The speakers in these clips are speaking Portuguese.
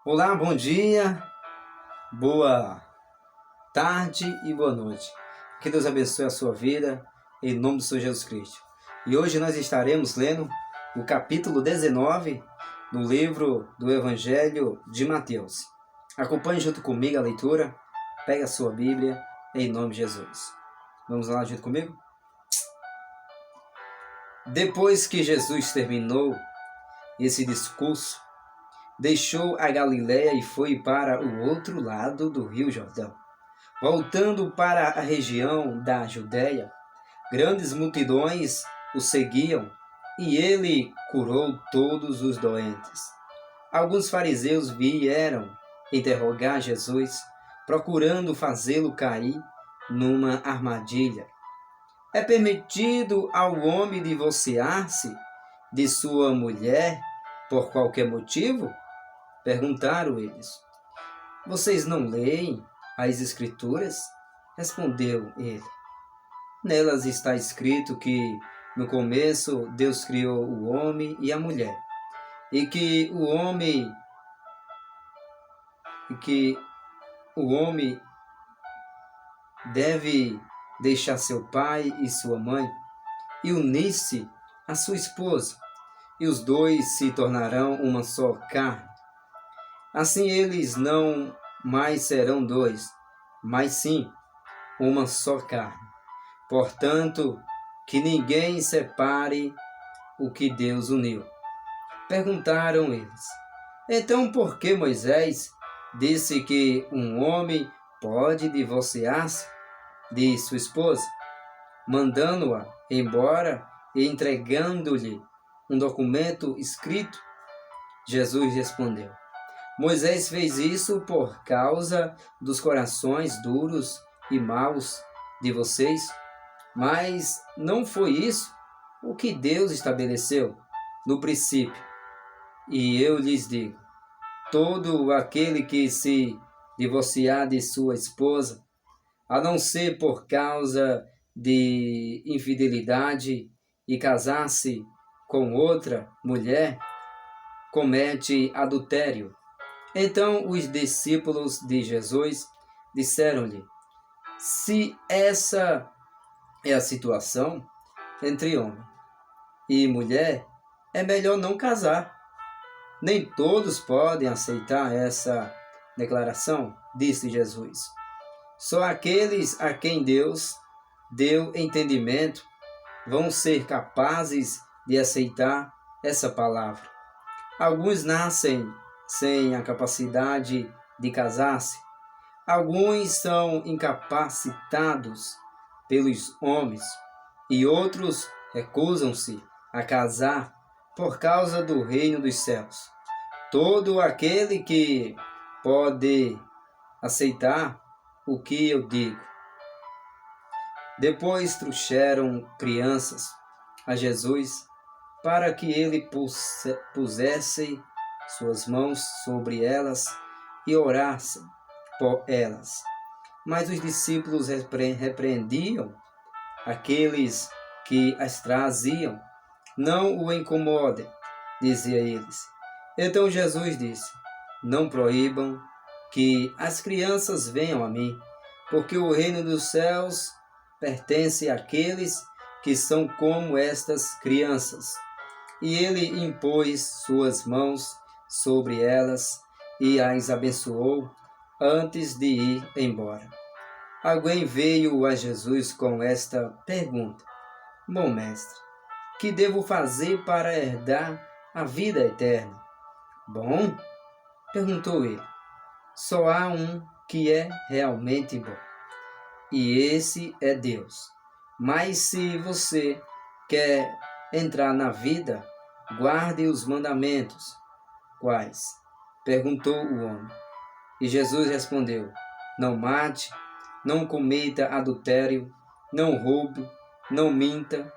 Olá, bom dia, boa tarde e boa noite. Que Deus abençoe a sua vida, em nome do Senhor Jesus Cristo. E hoje nós estaremos lendo o capítulo 19 no livro do Evangelho de Mateus. Acompanhe junto comigo a leitura, pegue a sua Bíblia, em nome de Jesus. Vamos lá junto comigo? Depois que Jesus terminou esse discurso, deixou a Galiléia e foi para o outro lado do Rio Jordão. Voltando para a região da Judéia, grandes multidões o seguiam e ele curou todos os doentes. Alguns fariseus vieram interrogar Jesus, procurando fazê-lo cair numa armadilha. É permitido ao homem divorciar-se de sua mulher por qualquer motivo? Perguntaram eles. Vocês não leem as Escrituras? Respondeu ele. Nelas está escrito que, no começo, Deus criou o homem e a mulher, e que o homem deve deixar seu pai e sua mãe e unir-se à sua esposa, e os dois se tornarão uma só carne. Assim eles não mais serão dois, mas sim uma só carne. Portanto, que ninguém separe o que Deus uniu. Perguntaram eles. Então, por que Moisés disse que um homem pode divorciar-se de sua esposa, mandando-a embora e entregando-lhe um documento escrito? Jesus respondeu. Moisés fez isso por causa dos corações duros e maus de vocês, mas não foi isso o que Deus estabeleceu no princípio. E eu lhes digo, todo aquele que se divorciar de sua esposa, a não ser por causa de infidelidade e casar-se com outra mulher, comete adultério. Então os discípulos de Jesus disseram-lhe, se essa é a situação entre homem e mulher, é melhor não casar. Nem todos podem aceitar essa declaração, disse Jesus. Só aqueles a quem Deus deu entendimento vão ser capazes de aceitar essa palavra. Alguns nascem sem a capacidade de casar-se. Alguns são incapacitados pelos homens e outros recusam-se a casar por causa do reino dos céus. Todo aquele que pode aceitar o que eu digo. Depois trouxeram crianças a Jesus para que ele pusesse suas mãos sobre elas e orasse por elas. Mas os discípulos repreendiam aqueles que as traziam. Não o incomodem, dizia eles. Então Jesus disse, não proíbam que as crianças venham a mim, porque o reino dos céus pertence àqueles que são como estas crianças. E ele impôs suas mãos sobre elas e as abençoou antes de ir embora. Alguém veio a Jesus com esta pergunta. Bom mestre, que devo fazer para herdar a vida eterna? Bom, perguntou ele, só há um que é realmente bom, e esse é Deus. Mas se você quer entrar na vida, guarde os mandamentos. Quais? Perguntou o homem. E Jesus respondeu, não mate, não cometa adultério, não roube, não minta,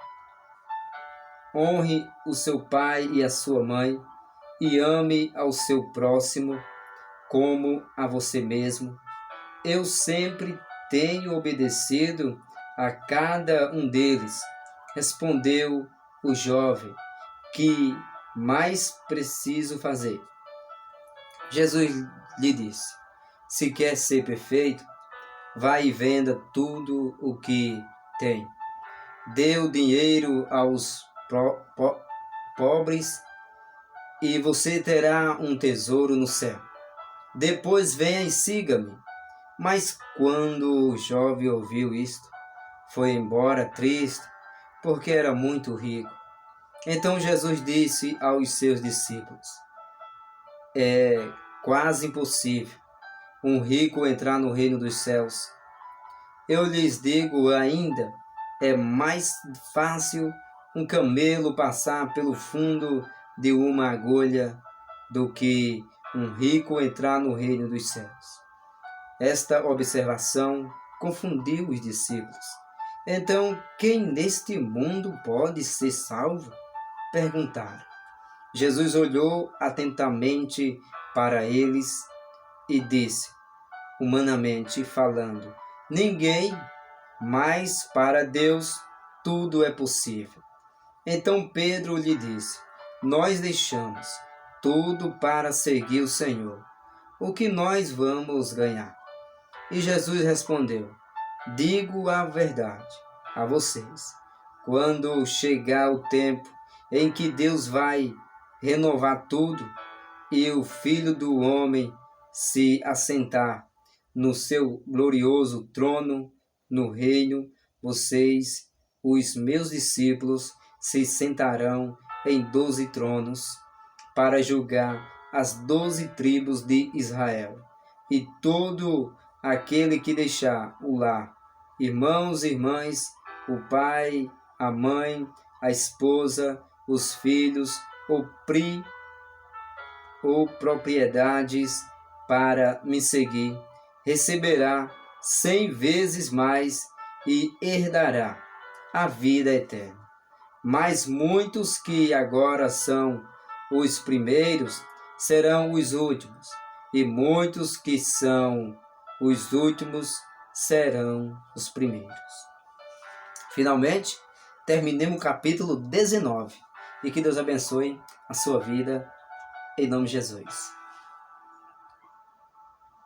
honre o seu pai e a sua mãe, e ame ao seu próximo como a você mesmo. Eu sempre tenho obedecido a cada um deles, respondeu o jovem. Que mais preciso fazer? Jesus lhe disse: se quer ser perfeito, vá e venda tudo o que tem. Dê o dinheiro aos pobres e você terá um tesouro no céu. Depois venha e siga-me. Mas quando o jovem ouviu isto, foi embora triste, porque era muito rico. Então Jesus disse aos seus discípulos: é quase impossível um rico entrar no reino dos céus. Eu lhes digo ainda, é mais fácil um camelo passar pelo fundo de uma agulha do que um rico entrar no reino dos céus. Esta observação confundiu os discípulos. Então, quem neste mundo pode ser salvo? Perguntaram. Jesus olhou atentamente para eles e disse, humanamente falando, ninguém, mas para Deus tudo é possível. Então Pedro lhe disse, nós deixamos tudo para seguir o Senhor. O que nós vamos ganhar? E Jesus respondeu, digo a verdade a vocês, quando chegar o tempo em que Deus vai renovar tudo e o Filho do Homem se assentar no seu glorioso trono no reino, vocês, os meus discípulos, se sentarão em 12 tronos para julgar as 12 tribos de Israel. E todo aquele que deixar o lar, irmãos e irmãs, o pai, a mãe, a esposa, os filhos, ou propriedades para me seguir, receberá 100 vezes mais e herdará a vida eterna. Mas muitos que agora são os primeiros serão os últimos, e muitos que são os últimos serão os primeiros. Finalmente, terminemos o capítulo 19 e que Deus abençoe a sua vida em nome de Jesus.